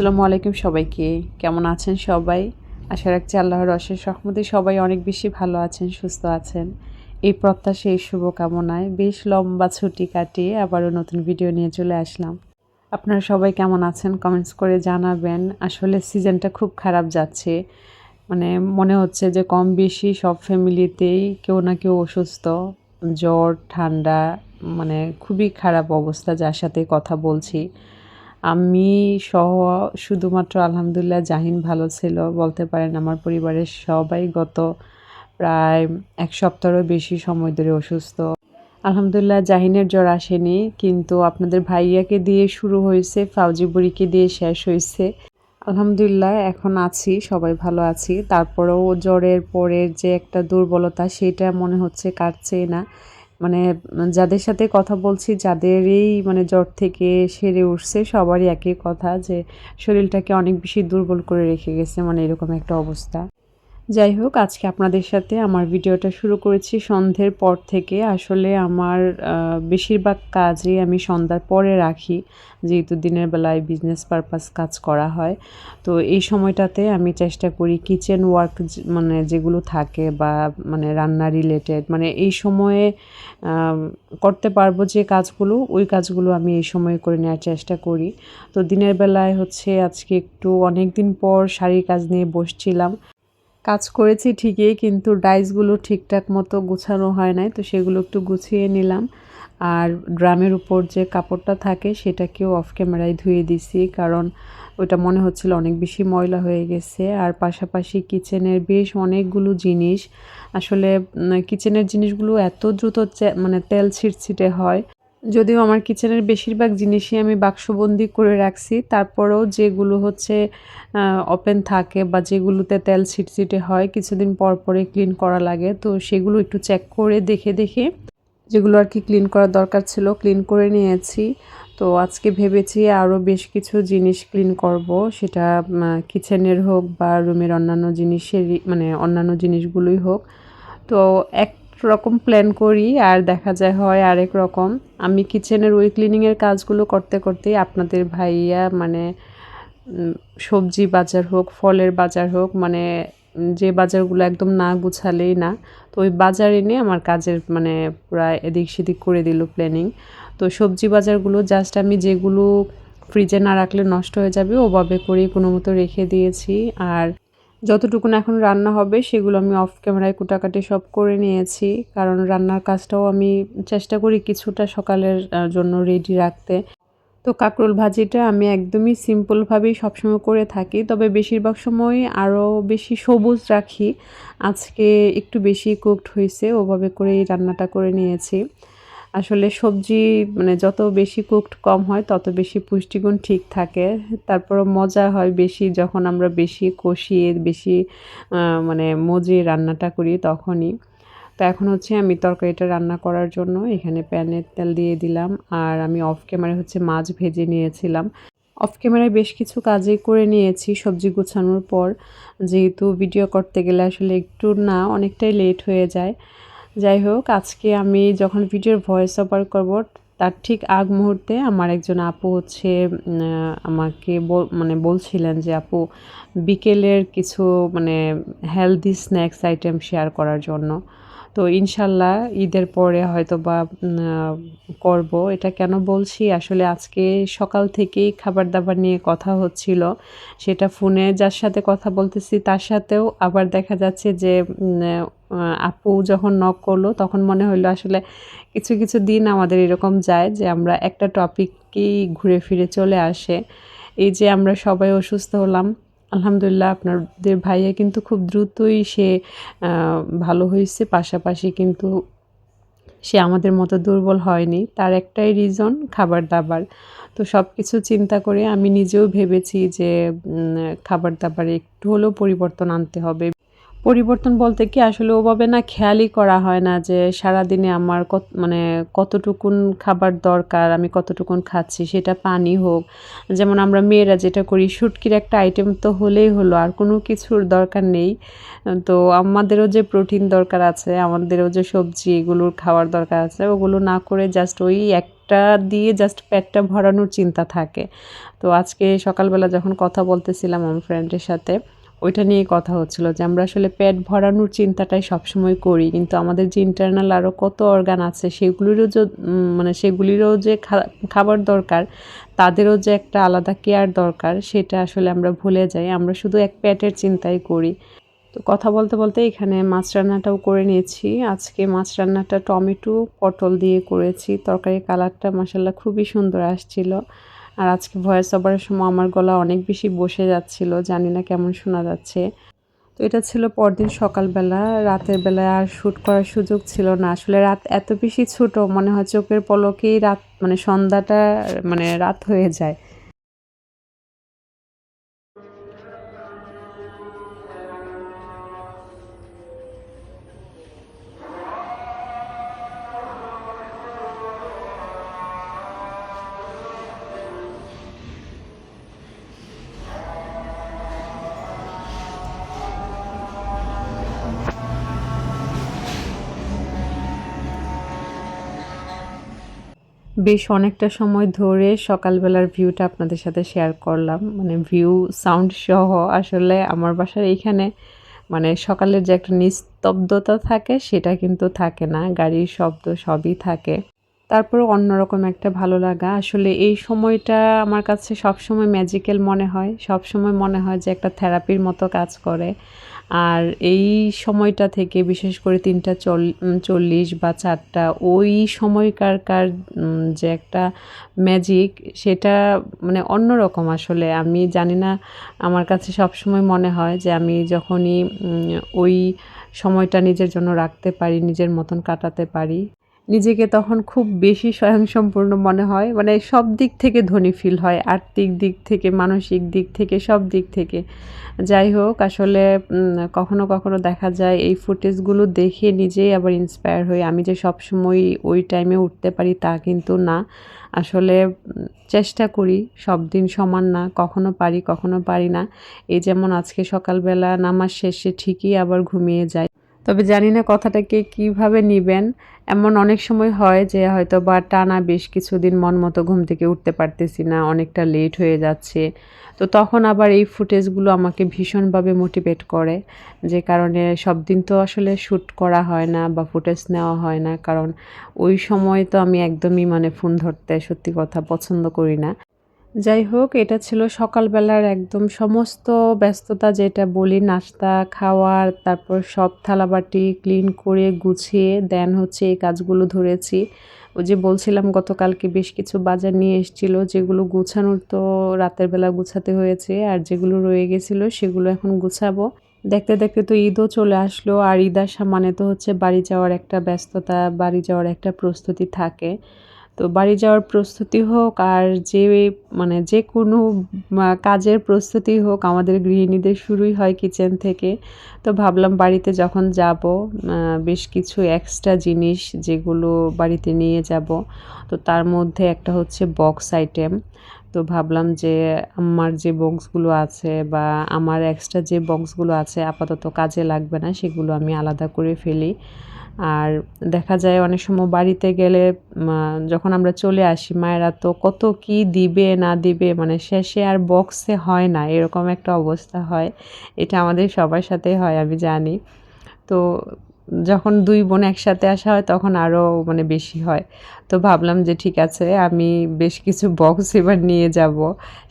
আসসালামু আলাইকুম সবাইকে। কেমন আছেন সবাই? আশা রাখছি আল্লাহর অশেষ রহমতে সবাই অনেক বেশি ভালো আছেন, সুস্থ আছেন। এই প্রত্যাশা, এই শুভকামনায় বেশ লম্বা ছুটি কাটিয়ে আবারও নতুন ভিডিও নিয়ে চলে আসলাম। আপনারা সবাই কেমন আছেন কমেন্টস করে জানাবেন। আসলে সিজনটা খুব খারাপ যাচ্ছে। মানে মনে হচ্ছে যে কম বেশি সব ফ্যামিলিতেই কেউ না কেউ অসুস্থ। জ্বর, ঠান্ডা, মানে খুবই খারাপ অবস্থা যার সাথে কথা বলছি। আমি সহ শুধুমাত্র আলহামদুলিল্লাহ জাহিন ভালো ছিল। বলতে পারেন আমার পরিবারের সবাই গত প্রায় ১ সপ্তাহেরও বেশি সময় ধরে অসুস্থ। আলহামদুলিল্লাহ জাহিনের জ্বর আসেনি, কিন্তু আপনাদের ভাইয়াকে দিয়ে শুরু হয়েছে, ফাউজি বুড়িকে দিয়ে শেষ হয়েছে। আলহামদুলিল্লাহ এখন আছি, সবাই ভালো আছি। তারপরেও জ্বরের পরের যে একটা দুর্বলতা সেটা মনে হচ্ছে কাটছেই না। মানে যাদের সাথে কথা বলছি, যাদেরই মানে জ্বর থেকে সেরে উঠছে সবারই একই কথা যে শরীরটাকে অনেক বেশি দুর্বল করে রেখে গেছে, মানে এরকম একটা অবস্থা। যাই হোক, আজকে আপনাদের সাথে আমার ভিডিওটা শুরু করেছি সন্ধ্যের পর থেকে। আসলে আমার বেশিরভাগ কাজই আমি সন্ধ্যার পরে রাখি, যেহেতু দিনের বেলায় বিজনেস পারপাস কাজ করা হয়। তো এই সময়টাতে আমি চেষ্টা করি কিচেন ওয়ার্ক মানে যেগুলো থাকে বা মানে রান্না রিলেটেড, মানে এই সময়ে করতে পারবো যে কাজগুলো, ওই কাজগুলো আমি এই সময়ে করে নেওয়ার চেষ্টা করি। তো দিনের বেলায় হচ্ছে আজকে একটু অনেক দিন পর শাড়ির কাজ নিয়ে বসছিলাম। কাজ করেছি ঠিকই, কিন্তু ডাইসগুলো ঠিকঠাক মতো গুছানো হয় নাই, তো সেগুলো একটু গুছিয়ে নিলাম। আর ড্রামের উপর যে কাপড়টা থাকে সেটাকেও অফ ক্যামেরায় ধুয়ে দিছি, কারণ ওটা মনে হচ্ছিল অনেক বেশি ময়লা হয়ে গেছে। আর পাশাপাশি কিচেনের বেশ অনেকগুলো জিনিস, আসলে কিচেনের জিনিসগুলো এত দ্রুত মানে তেল ছিটছিটে হয়। যদিও আমার কিচেনের বেশিরভাগ জিনিসই আমি বাক্সবন্দি করে রাখছি, তারপরেও যেগুলো হচ্ছে ওপেন থাকে বা যেগুলোতে তেল ছিটছিটে হয় কিছুদিন পর পরে ক্লিন করা লাগে, তো সেগুলো একটু চেক করে দেখে দেখে যেগুলো আর কি ক্লিন করার দরকার ছিল ক্লিন করে নিয়েছি। তো আজকে ভেবেছি আরও বেশ কিছু জিনিস ক্লিন করব, সেটা কিচেনের হোক বা রুমের অন্যান্য জিনিসেরই, মানে অন্যান্য জিনিসগুলোই হোক। তো এক রকম প্ল্যান করি আর দেখা যায় হয় আরেক রকম। আমি কিচেনের ওই ক্লিনিংয়ের কাজগুলো করতে করতেই আপনাদের ভাইয়া মানে সবজি বাজার হোক, ফলের বাজার হোক, মানে যে বাজারগুলো একদম না গুছালেই না, তো ওই বাজার এনে আমার কাজের মানে প্রায় এদিক সেদিক করে দিল প্ল্যানিং। তো সবজি বাজারগুলো জাস্ট আমি যেগুলো ফ্রিজে না রাখলে নষ্ট হয়ে যাবে ওভাবে করেই কোনো মতো রেখে দিয়েছি। আর যতটুকুন এখন রান্না হবে সেগুলো আমি অফ ক্যামেরায় কুটাকাটি সব করে নিয়েছি, কারণ রান্নার কাজটাও আমি চেষ্টা করি কিছুটা সকালের জন্য রেডি রাখতে। তো কাঁকরোল ভাজিটা আমি একদমই সিম্পলভাবেই সবসময় করে থাকি, তবে বেশিরভাগ সময়ই আরও বেশি সবুজ রাখি। আজকে একটু বেশি কুকড হয়েছে, ওভাবে করেই রান্নাটা করে নিয়েছি। আসলে সবজি মানে যত বেশি কুকড কম হয় তত বেশি পুষ্টিগুণ ঠিক থাকে। তারপরও মজা হয় বেশি যখন আমরা বেশি কষিয়ে বেশি মানে মজিয়ে রান্নাটা করি তখনই। তো এখন হচ্ছে আমি তরকারিটা রান্না করার জন্য এখানে প্যানে তেল দিয়ে দিলাম, আর আমি অফ ক্যামেরায় হচ্ছে মাছ ভেজে নিয়েছিলাম। অফ ক্যামেরায় বেশ কিছু কাজই করে নিয়েছি সবজি গুছানোর পর, যেহেতু ভিডিও করতে গেলে আসলে একটু না অনেকটাই লেট হয়ে যায়। যাই হোক, আজকে আমি যখন ভিডিওর ভয়েস ওভার করব তার ঠিক আগ মুহূর্তে আমার একজন আপু হচ্ছে আমাকে মানে বলছিলেন যে আপু বিকেলের কিছু মানে হেলদি স্ন্যাক্স আইটেম শেয়ার করার জন্য। তো ইনশাল্লাহ ঈদের পরে হয়তো বা করব। এটা কেন বলছি, আসলে আজকে সকাল থেকেই খাবার দাবার নিয়ে কথা হচ্ছিল, সেটা ফোনে যার সাথে কথা বলতেছি তার সাথেও, আবার দেখা যাচ্ছে যে আপু যখন নক করলো তখন মনে হলো আসলে কিছু কিছু দিন আমাদের এরকম যায় যে আমরা একটা টপিককেই ঘুরে ফিরে চলে আসে। এই যে আমরা সবাই অসুস্থ হলাম, আলহামদুলিল্লাহ আপনাদের ভাইয়া কিন্তু খুব দ্রুতই সে ভালো হয়েছে, পাশাপাশি কিন্তু সে আমাদের মতো দুর্বল হয়নি। তার একটাই রিজন খাবার দাবার। তো সব কিছু চিন্তা করে আমি নিজেও ভেবেছি যে খাবার দাবারে একটু হলেও পরিবর্তন আনতে হবে। পরিবর্তন বলতে কি আসলে ওভাবে না খেয়ালই করা হয় না যে সারাদিনে আমার মানে কতটুকুন খাবার দরকার, আমি কতটুকুন খাচ্ছি, সেটা পানি হোক। যেমন আমরা মেয়েরা যেটা করি, শুটকির একটা আইটেম তো হলেই হলো, আর কোনো কিছুর দরকার নেই। তো আমাদেরও যে প্রোটিন দরকার আছে, আমাদেরও যে সবজি এগুলোর খাওয়ার দরকার আছে, ওগুলো না করে জাস্ট ওই একটা ওটা দিয়ে জাস্ট পেটটা ভরানোর চিন্তা থাকে। তো আজকে সকালবেলা যখন কথা বলতেছিলাম আমার ফ্রেন্ডের সাথে, ওইটা নিয়েই কথা হচ্ছিল যে আমরা আসলে পেট ভরানোর চিন্তাটাই সবসময় করি, কিন্তু আমাদের যে ইন্টারনাল আরও কত অর্গান আছে সেগুলিরও যে মানে সেগুলিরও যে খাবার দরকার, তাদেরও যে একটা আলাদা কেয়ার দরকার, সেটা আসলে আমরা ভুলে যাই। আমরা শুধু এক পেটের চিন্তাই করি। তো কথা বলতে বলতে এখানে মাছ রান্নাটাও করে নিয়েছি। আজকে মাছ রান্নাটা টমেটো পটল দিয়ে করেছি। তরকারির কালারটা মাশাআল্লাহ খুবই সুন্দর আসছিল। আর আজকে ভয়েস ওভারের সময় আমার গলা অনেক বেশি বসে যাচ্ছিল, জানি না কেমন শোনা যাচ্ছে। তো এটা ছিল পরদিন সকালবেলা। রাতের বেলায় আর শ্যুট করার সুযোগ ছিল না। আসলে রাত এত বেশি ছোট, মনে হয় চোখের পলকেই রাত মানে সন্ধ্যাটা মানে রাত হয়ে যায়। বেশ অনেকটা সময় ধরে সকালবেলার ভিউটা আপনাদের সাথে শেয়ার করলাম। মানে ভিউ, সাউন্ড সহ আসলে আমার বাসার এইখানে মানে সকালের যে একটা নিস্তব্ধতা থাকে সেটা কিন্তু থাকে না। গাড়ির শব্দ সবই থাকে। তারপরেও অন্যরকম একটা ভালো লাগা। আসলে এই সময়টা আমার কাছে সবসময় ম্যাজিক্যাল মনে হয়। সবসময় মনে হয় যে একটা থেরাপির মতো কাজ করে। আর এই সময়টা থেকে বিশেষ করে ৩টা ৪০ বা ৪টা ওই সময়কার যে একটা ম্যাজিক, সেটা মানে অন্যরকম আসলে। আমি জানি না, আমার কাছে সবসময় মনে হয় যে আমি যখনই ওই সময়টা নিজের জন্য রাখতে পারি, নিজের মতন কাটাতে পারি, নিজেকে তখন খুব বেশি স্বয়ংসম্পূর্ণ মনে হয়। মানে সব দিক থেকে ধনী ফিল হয়। আর্থিক দিক থেকে, মানসিক দিক থেকে, সব দিক থেকে। যাই হোক, আসলে কখনো, কখনো দেখা যায় এই ফুটেজগুলো দেখে নিজেই আবার ইন্সপায়ার হই। আমি যে সবসময় ওই টাইমে উঠতে পারি তা কিন্তু না। আসলে চেষ্টা করি, সব দিন সমান না। কখনো পারি, কখনো পারি না। এই যেমন আজকে সকালবেলা নামাজ শেষে ঠিকই আবার ঘুমিয়ে যাই। তবে জানি না কথাটাকে কিভাবে নিবেন। এমন অনেক সময় হয় যে হয়তোবা টানা বেশ কিছুদিন মন মতো ঘুম থেকে উঠতে পারতেছি না, অনেকটা লেট হয়ে যাচ্ছে। তো তখন আবার এই ফুটেজগুলো আমাকে ভীষণভাবে মোটিভেট করে। যে কারণে সব দিন তো আসলে শ্যুট করা হয় না বা ফুটেজ নেওয়া হয় না। কারণ ওই সময় তো আমি একদমই মানে ফোন ধরতে সত্যি কথা পছন্দ করি না। যাই হোক, এটা ছিল সকালবেলার একদম সমস্ত ব্যস্ততা, যেটা বলি নাস্তা, খাওয়ার, তারপর সব থালাবাটি ক্লিন করে গুছিয়ে দেন হচ্ছে এই কাজগুলো ধরেছি। ওই যে বলছিলাম গতকালকে বেশ কিছু বাজার নিয়ে এসেছিল, যেগুলো গুছানোর তো রাতের বেলা গুছাতে হয়েছে, আর যেগুলো রয়ে গেছিলো সেগুলো এখন গুছাবো। দেখতে দেখতে তো ঈদও চলে আসলো, আর ঈদ আসা মানে তো হচ্ছে বাড়ি যাওয়ার একটা ব্যস্ততা, বাড়ি যাওয়ার একটা প্রস্তুতি থাকে। তো বাড়ি যাওয়ার প্রস্তুতি হোক আর যে মানে যেকোনো কাজের প্রস্তুতি হোক, আমাদের গৃহিণীদের শুরুই হয় কিচেন থেকে। তো ভাবলাম বাড়িতে যখন যাব বেশ কিছু এক্সট্রা জিনিস যেগুলো বাড়িতে নিয়ে যাব। তো তার মধ্যে একটা হচ্ছে বক্স আইটেম। তো ভাবলাম যে আমার যে বক্সগুলো আছে বা আমার এক্সট্রা যে বক্সগুলো আছে আপাতত কাজে লাগবে না, সেগুলো আমি আলাদা করে ফেলি। আর দেখা যায় অনেক সময় বাড়িতে গেলে যখন আমরা চলে আসি, মায়েরা তো কত কি দিবে না দিবে, মানে শেষে আর বক্সে হয় না, এরকম একটা অবস্থা হয়। এটা আমাদের সবার সাথেই হয় আমি জানি। তো যখন ২ বোন একসাথে আসা হয় তখন আরও মানে বেশি হয়। তো ভাবলাম যে ঠিক আছে, আমি বেশ কিছু বক্স এবার নিয়ে যাব।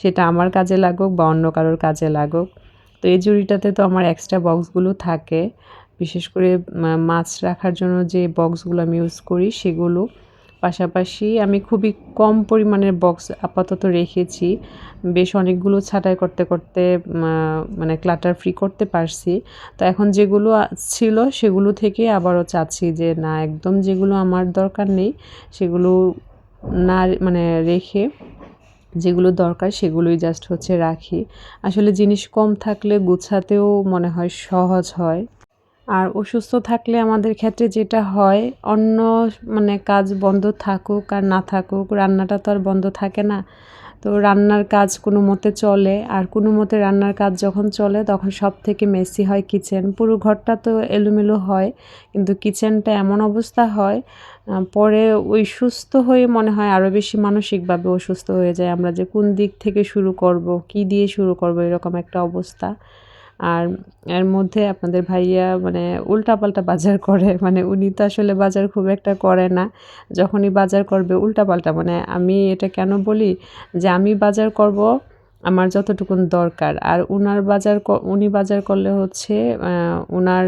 সেটা আমার কাজে লাগুক বা অন্য কারোর কাজে লাগুক। তো এই ঝুড়িটাতে তো আমার এক্সট্রা বক্সগুলো থাকে। বিশেষ করে মাছ রাখার জন্য যে বক্সগুলো আমি ইউজ করি সেগুলো। পাশাপাশি আমি খুবই কম পরিমাণের বক্স আপাতত রেখেছি। বেশ অনেকগুলো ছাঁটাই করতে, করতে মানে ক্লাটার ফ্রি করতে পারছি। তো এখন যেগুলো ছিল সেগুলো থেকে আবারও চাচ্ছি যে না, একদম যেগুলো আমার দরকার নেই সেগুলো না মানে রেখে যেগুলো দরকার সেগুলোই জাস্ট হচ্ছে রাখি। আসলে জিনিস কম থাকলে গুছাতেও মনে হয় সহজ হয়। আর অসুস্থ থাকলে আমাদের ক্ষেত্রে যেটা হয়, অন্য মানে কাজ বন্ধ থাকুক আর না থাকুক, রান্নাটা তো আর বন্ধ থাকে না। তো রান্নার কাজ কোনো মতে চলে, আর কোনো মতে রান্নার কাজ যখন চলে তখন সব থেকে মেসি হয় কিচেন। পুরো ঘরটা তো এলোমেলো হয়, কিন্তু কিচেনটা এমন অবস্থা হয় পরে ওই সুস্থ হয়ে মনে হয় আরও বেশি মানসিকভাবে অসুস্থ হয়ে যায়। আমরা যে কোন দিক থেকে শুরু করব, কি দিয়ে শুরু করব, এরকম একটা অবস্থা। আর এর মধ্যে আপনাদের ভাইয়া মানে উল্টাপাল্টা বাজার করে, মানে উনি তো আসলে বাজার খুব একটা করে না। যখনই বাজার করবে উল্টাপাল্টা, মানে আমি এটা কেন বলি যে আমি বাজার করব আমার যতটুকুন দরকার, আর উনি বাজার করলে হচ্ছে উনার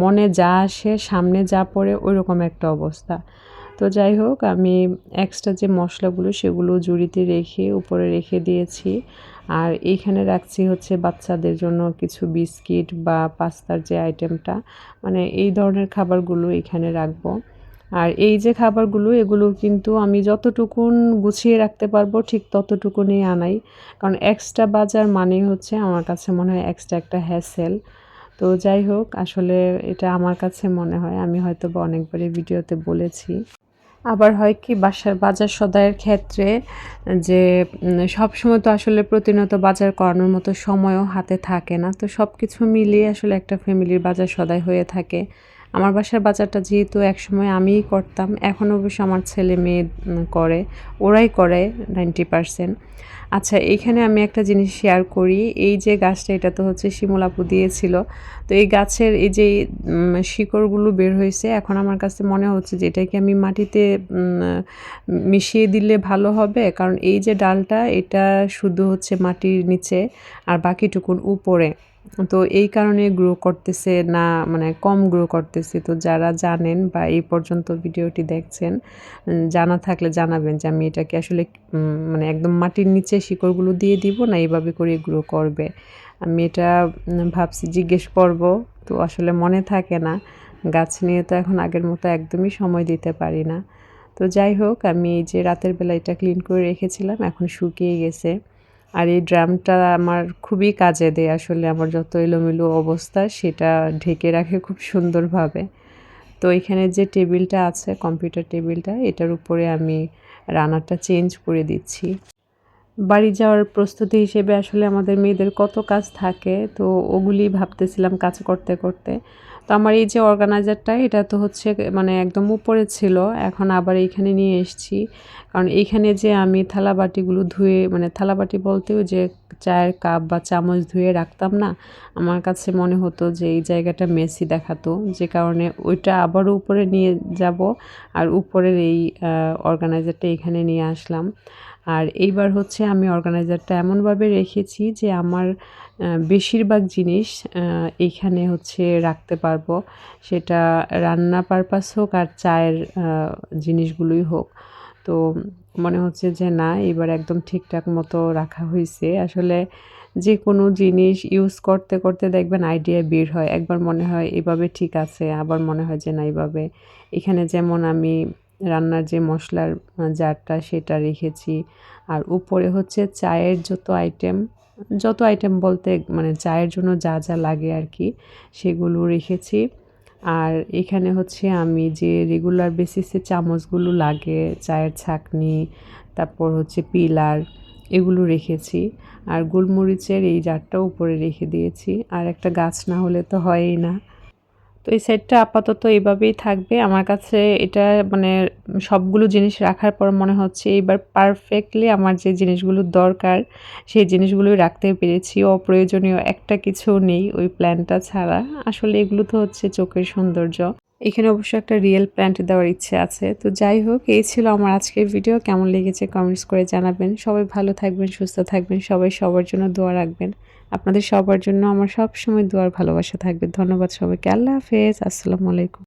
মনে যা আসে সামনে যা পড়ে ওইরকম একটা অবস্থা। তো যাই হোক, আমি এক্সট্রা যে মশলাগুলো সেগুলো ঝুড়িতে রেখে উপরে রেখে দিয়েছি। আর এইখানে রাখছি হচ্ছে বাচ্চাদের জন্য কিছু বিস্কিট বা পাস্তার যে আইটেমটা, মানে এই ধরনের খাবারগুলো এখানে রাখবো। আর এই যে খাবারগুলো এগুলো কিন্তু আমি যতটুকুন গুছিয়ে রাখতে পারবো ঠিক ততটুকুনই আনাই, কারণ এক্সট্রা বাজার মানেই হচ্ছে আমার কাছে মনে হয় এক্সট্রা একটা হ্যাসেল। তো যাই হোক, আসলে এটা আমার কাছে মনে হয়, আমি হয়তো বা অনেকবারই ভিডিওতে বলেছি। আবার হয় কি বাসার বাজার সদাইয়ের ক্ষেত্রে যে সবসময় তো আসলে প্রতিনিয়ত বাজার করানোর মতো সময়ও হাতে থাকে না। তো সব কিছু মিলিয়ে আসলে একটা ফ্যামিলির বাজার সদাই হয়ে থাকে। আমার বাসার বাজারটা যেহেতু একসময় আমিই করতাম, এখন অবশ্য আমার ছেলে মেয়ে করে, ওরাই করে 90%। আচ্ছা, এইখানে আমি একটা জিনিস শেয়ার করি। এই যে গাছটা, এটা তো হচ্ছে শিমুল আপু দিয়েছিল। তো এই গাছের এই যে শিকড়গুলো বের হয়েছে, এখন আমার কাছে মনে হচ্ছে যে এটাকে আমি মাটিতে মিশিয়ে দিলে ভালো হবে, কারণ এই যে ডালটা এটা শুধু হচ্ছে মাটির নিচে আর বাকিটুকুন উপরে। তো এই কারণে গ্রো করতেছে না, মানে কম গ্রো করতেছে। তো যারা জানেন বা এই পর্যন্ত ভিডিওটি দেখছেন, জানা থাকলে জানাবেন যে আমি এটাকে আসলে মানে একদম মাটির নিচে শিকড়গুলো দিয়ে দিব না এইভাবে করে গ্রো করবে। আমি এটা ভাবছি জিজ্ঞেস করব, তো আসলে মনে থাকে না। গাছ নিয়ে তো এখন আগের মতো একদমই সময় দিতে পারি না। তো যাই হোক, আমি এই যে রাতের বেলা এটা ক্লিন করে রেখেছিলাম, এখন শুকিয়ে গেছে। আর এই ড্রামটা আমার খুবই কাজে দেয়, আসলে আমার যত এলোমেলো অবস্থা সেটা ঢেকে রাখে খুব সুন্দরভাবে। তো এখানে যে টেবিলটা আছে, কম্পিউটার টেবিলটা, এটার উপরে আমি রান্নাটা চেঞ্জ করে দিচ্ছি। বাড়ি যাওয়ার প্রস্তুতি হিসেবে আসলে আমাদের মেয়েদের কত কাজ থাকে, তো ওগুলি ভাবতেছিলাম কাজ করতে করতে। তো আমার এই যে অর্গানাইজারটা, এটা তো হচ্ছে মানে একদম উপরে ছিল, এখন আবার এইখানে নিয়ে এসেছি। কারণ এইখানে যে আমি থালাবাটিগুলো ধুয়ে, মানে থালাবাটি বলতেও যে চায়ের কাপ বা চামচ ধুয়ে রাখতাম না, আমার কাছে মনে হতো যে এই জায়গাটা মেসি দেখাতো, যে কারণে ওইটা আবারও উপরে নিয়ে যাব, আর উপরের এই অর্গানাইজারটা এখানে নিয়ে আসলাম। আর এইবার হচ্ছে আমি অর্গানাইজারটা এমনভাবে রেখেছি যে আমার বেশিরভাগ জিনিস এইখানে হচ্ছে রাখতে পারবো, সেটা রান্না পারপাস হোক আর চায়ের জিনিসগুলোই হোক। তো মনে হচ্ছে যে না, এবার একদম ঠিকঠাক মতো রাখা হয়েছে। আসলে যে কোনো জিনিস ইউজ করতে করতে দেখবেন আইডিয়া বের হয়, একবার মনে হয় এভাবে ঠিক আছে, আবার মনে হয় যে না এইভাবে। এখানে যেমন আমি রান্নার যে মশলার জারটা সেটা রেখেছি, আর উপরে হচ্ছে চায়ের যত আইটেম বলতে মানে চায়ের জন্য যা যা লাগে আর কি, সেগুলো রেখেছি। আর এখানে হচ্ছে আমি যে রেগুলার বেসিসে চামচগুলো লাগে, চায়ের ছাঁকনি, তারপর হচ্ছে পিলার, এগুলো রেখেছি। আর গোলমরিচের এই জারটা উপরে রেখে দিয়েছি, আর একটা গাছ না হলে তো হয়ই না। তো এই সেটটা আপাতত এভাবেই থাকবে। আমার কাছে এটা মানে সবগুলো জিনিস রাখার পর মনে হচ্ছে এইবার পারফেক্টলি আমার যে জিনিসগুলো দরকার সেই জিনিসগুলোই রাখতে পেরেছি। অপ্রয়োজনীয় একটা কিছু নেই ওই প্ল্যান্টটা ছাড়া। আসলে এগুলো তো হচ্ছে চোখের সৌন্দর্য। এখানে অবশ্য একটা রিয়েল প্ল্যান্ট দেওয়ার ইচ্ছে আছে। তো যাই হোক, এই ছিল আমার আজকের ভিডিও। কেমন লেগেছে কমেন্টস করে জানাবেন। সবাই ভালো থাকবেন, সুস্থ থাকবেন, সবাই সবার জন্য দোয়া রাখবেন। আপনাদের সবার জন্য আমার সবসময় দোয়ার ভালোবাসা থাকবে। ধন্যবাদ সবাইকে। আল্লাহ হাফেজ। আসসালামু আলাইকুম।